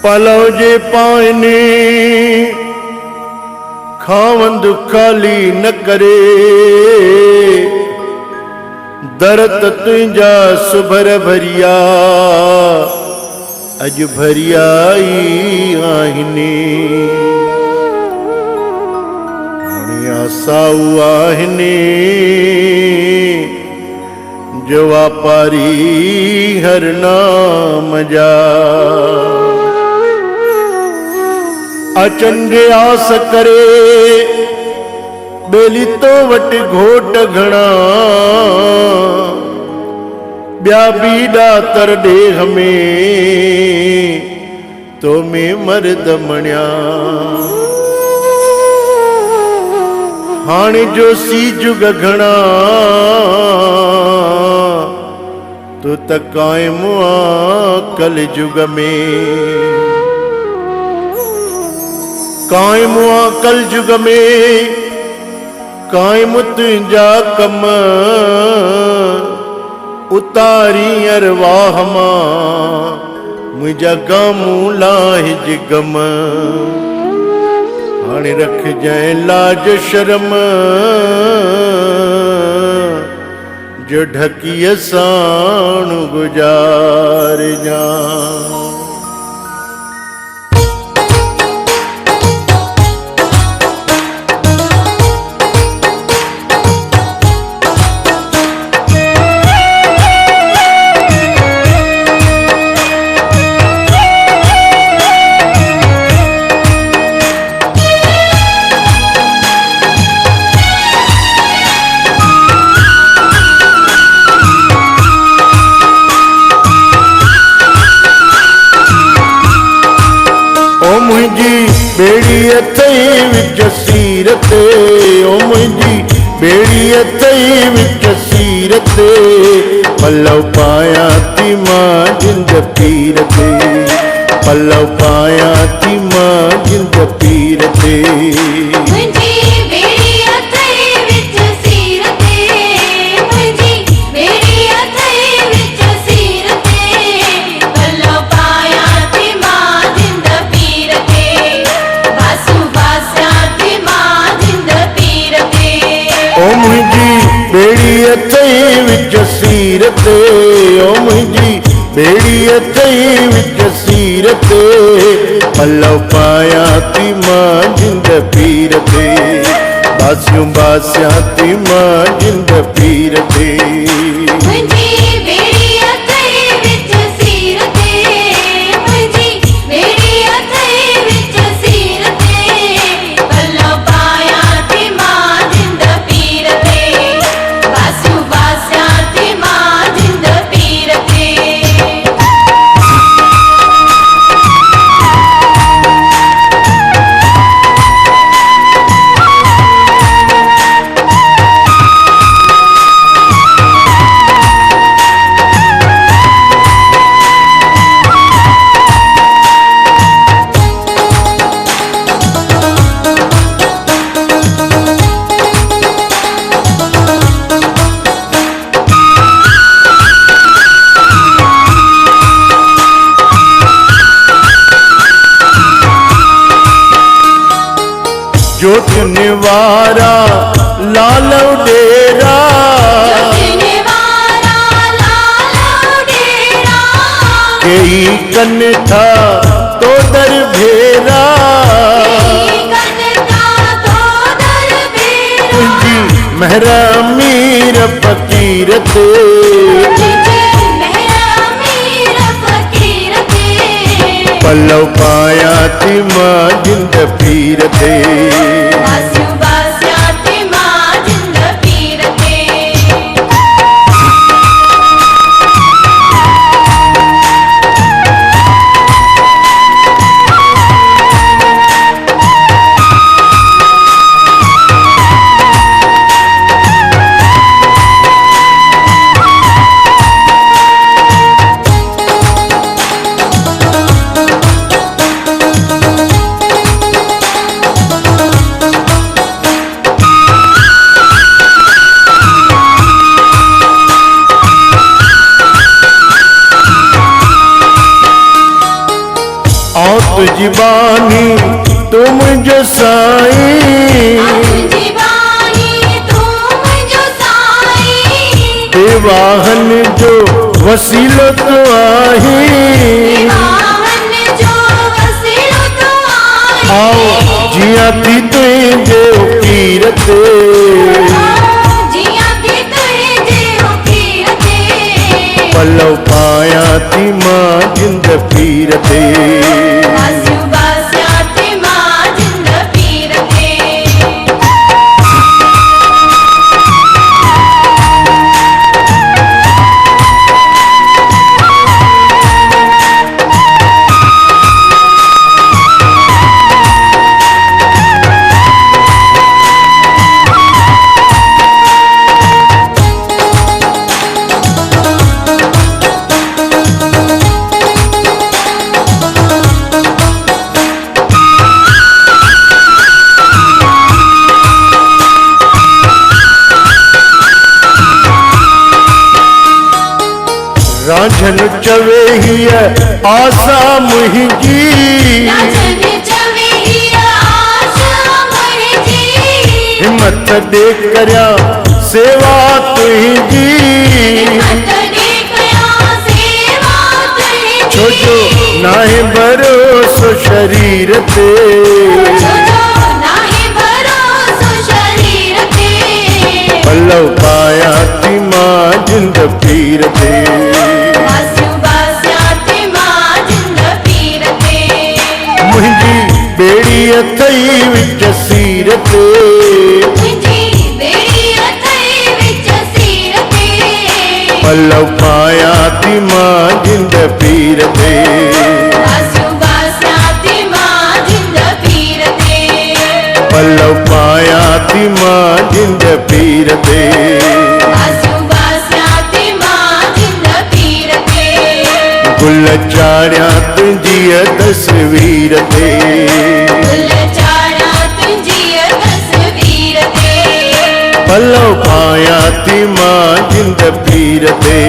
पलव जे पाइने खावंद खाली न करे, दरत तुंहिंजा सुभर भरिया अज भरिया ई आहिनि। आसाऊ आहिनि जो वापारी हर नाम जा, अचंडे आस करे बेली तो वट घोट घणा, ॿिया बीड़ा तर ॾेह में तो में मर्द मणिया। हाणे जो सी जुग घणा तो त कायम आ कल जुग में, कायम आ कल जुग में, कायम तुंहिंजा कम उतारी अरवाह मां मुंहिंजा गामूं लाहिज गम। हाणे रख जाए लाज शर्म जो ढकिय साण गुजार जा। बेड़ी अथई विच सीर ते, ओ मुंहिंजी बेड़ी अथई विच सीर ते, पलव पाया थी मां जिंद पीर ते, पलव पाया थी मां जिंद पीर ते। बेड़ी अथई विच सीर ते, ओ मुंहिंजी बेड़ी अथई विच सीर ते, पलव पाया थी मां जिंद पीर ते, बासियूं बासियां थी मां जिंद पीर ते। जोत निवारा लाल डेरा, केही कन था तो दर भेरा, तुझी मेहरा मीर फकीर ते, पलव पाया थी मां जिंद पीर ते। जीबानी तुम जो साईं, बेवाहन जो वसीलो तो आही, आओ जिया थी तुझे पीर ते, पलव पाया थी मां जिंद पीर ते। राजन चवे ही आसा मुहिंजी, हिम्मत दे करया सेवा तुहिंजी, छोजो नाहे भरोसो शरीर ते, पलव पाया थी मां जिंद पीर ते। मुंहिंजी बेड़ी अथई विच सीर ते, पलव पाया थी मां जिंद पीर ते। पलव पाया थी मां जिंद पीर ते। गुल चाढ़िया तुंहिंजी तस्वीर ते, पलव पाया थी मां जिंद पीर ते।